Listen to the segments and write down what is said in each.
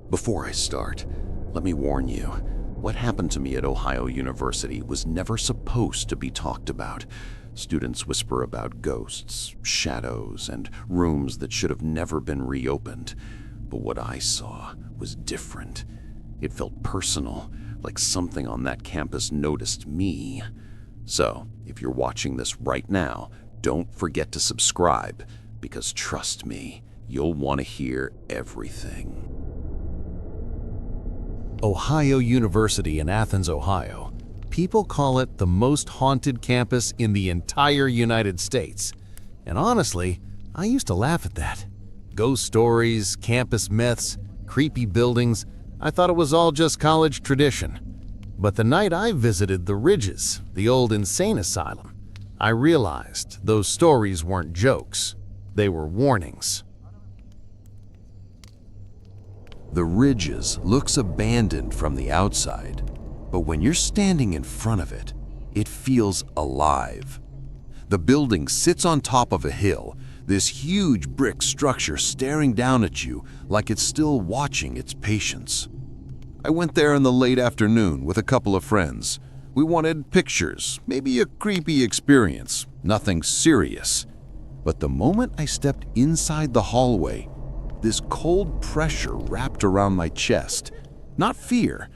Before I start, let me warn you, what happened to me at Ohio University was never supposed to be talked about. Students whisper about ghosts, shadows, and rooms that should have never been reopened. But what I saw was different. It felt personal, like something on that campus noticed me. So, if you're watching this right now, don't forget to subscribe, because trust me, you'll want to hear everything. Ohio University in Athens, Ohio. People call it the most haunted campus in the entire United States. And honestly, I used to laugh at that. Ghost stories, campus myths, creepy buildings, I thought it was all just college tradition. But the night I visited the Ridges, the old insane asylum, I realized those stories weren't jokes. They were warnings. The Ridges looks abandoned from the outside, but when you're standing in front of it, it feels alive. The building sits on top of a hill, this huge brick structure staring down at you like it's still watching its patients. I went there in the late afternoon with a couple of friends. We wanted pictures, maybe a creepy experience, nothing serious. But the moment I stepped inside the hallway, this cold pressure wrapped around my chest. Not fear,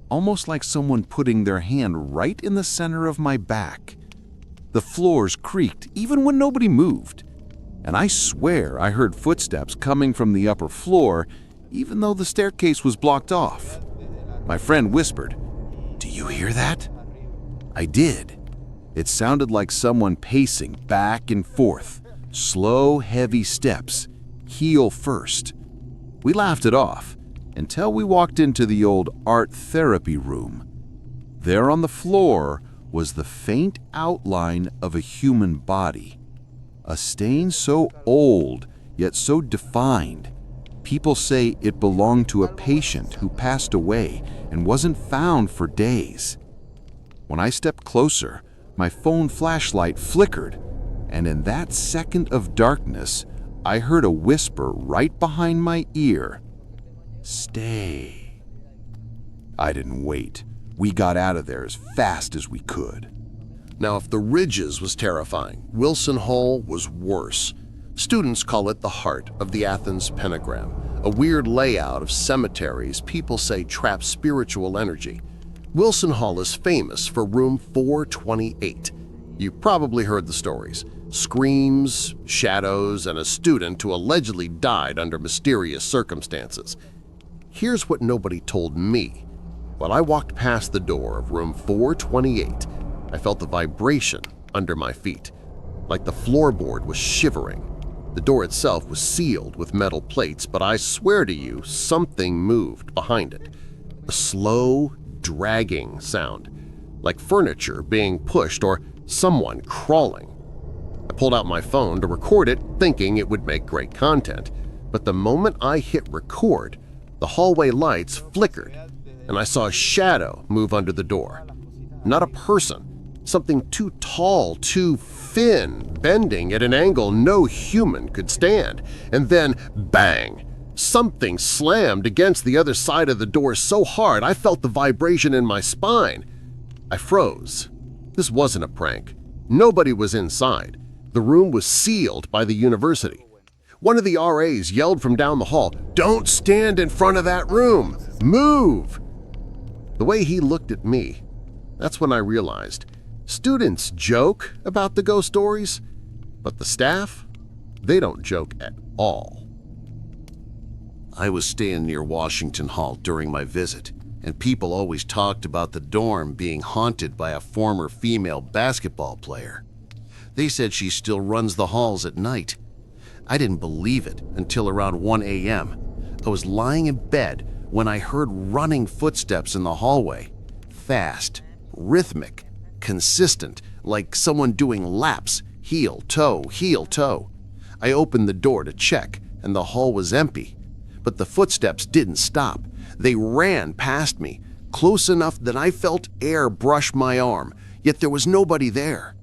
almost like someone putting their hand right in the center of my back. The floors creaked even when nobody moved. And I swear I heard footsteps coming from the upper floor, even though the staircase was blocked off. My friend whispered, "Do you hear that?" I did. It sounded like someone pacing back and forth, slow, heavy steps, heel first. We laughed it off until we walked into the old art therapy room. There on the floor was the faint outline of a human body. A stain so old, yet so defined. People say it belonged to a patient who passed away and wasn't found for days. When I stepped closer, my phone flashlight flickered, and in that second of darkness, I heard a whisper right behind my ear. "Stay." I didn't wait. We got out of there as fast as we could. Now, if the Ridges was terrifying, Wilson Hall was worse. Students call it the heart of the Athens pentagram, a weird layout of cemeteries people say traps spiritual energy. Wilson Hall is famous for room 428. You probably heard the stories. Screams, shadows, and a student who allegedly died under mysterious circumstances. Here's what nobody told me. When I walked past the door of room 428, I felt the vibration under my feet, like the floorboard was shivering. The door itself was sealed with metal plates, but I swear to you, something moved behind it. A slow, dragging sound, like furniture being pushed or someone crawling. I pulled out my phone to record it, thinking it would make great content. But the moment I hit record, the hallway lights flickered, and I saw a shadow move under the door. Not a person, something too tall, too thin, bending at an angle no human could stand. And then, bang! Something slammed against the other side of the door so hard I felt the vibration in my spine. I froze. This wasn't a prank. Nobody was inside. The room was sealed by the university. One of the RAs yelled from down the hall, "Don't stand in front of that room! Move!" The way he looked at me, that's when I realized students joke about the ghost stories, but the staff, they don't joke at all. I was staying near Washington Hall during my visit, and people always talked about the dorm being haunted by a former female basketball player. They said she still runs the halls at night. I didn't believe it until around 1 a.m. I was lying in bed when I heard running footsteps in the hallway. Fast, rhythmic, consistent, like someone doing laps, heel, toe, heel, toe. I opened the door to check, and the hall was empty. But the footsteps didn't stop. They ran past me, close enough that I felt air brush my arm, yet there was nobody there.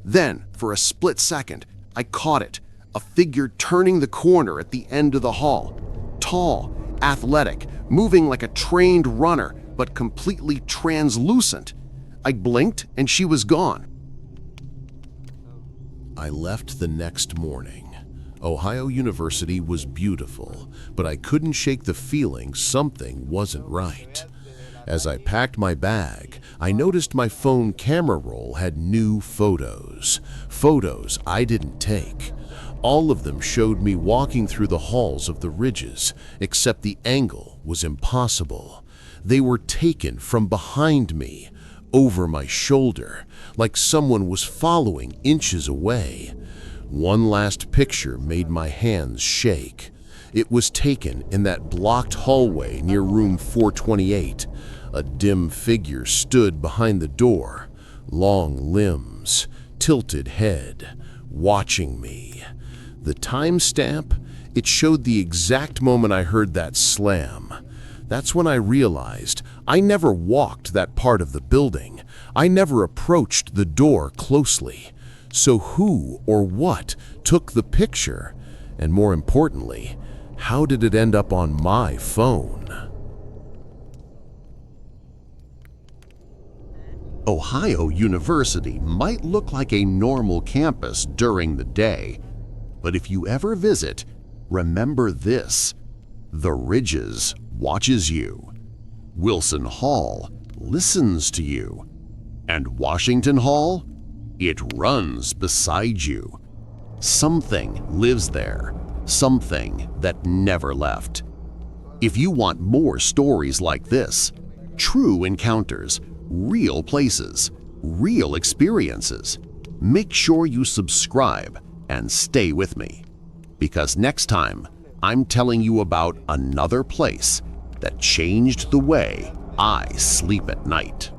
Then, for a split second, I caught it, a figure turning the corner at the end of the hall. Tall, athletic, moving like a trained runner, but completely translucent. I blinked and she was gone. I left the next morning. Ohio University was beautiful, but I couldn't shake the feeling something wasn't right. As I packed my bag, I noticed my phone camera roll had new photos. Photos I didn't take. All of them showed me walking through the halls of the Ridges, except the angle was impossible. They were taken from behind me, over my shoulder, like someone was following inches away. One last picture made my hands shake. It was taken in that blocked hallway near room 428. A dim figure stood behind the door, long limbs, tilted head, watching me. The timestamp, it showed the exact moment I heard that slam. That's when I realized I never walked that part of the building. I never approached the door closely. So who or what took the picture? And more importantly, how did it end up on my phone? Ohio University might look like a normal campus during the day, but if you ever visit, remember this: the Ridges watches you, Wilson Hall listens to you, and Washington Hall, it runs beside you. Something lives there, something that never left. If you want more stories like this, true encounters, real places, real experiences, make sure you subscribe and stay with me, because next time I'm telling you about another place that changed the way I sleep at night.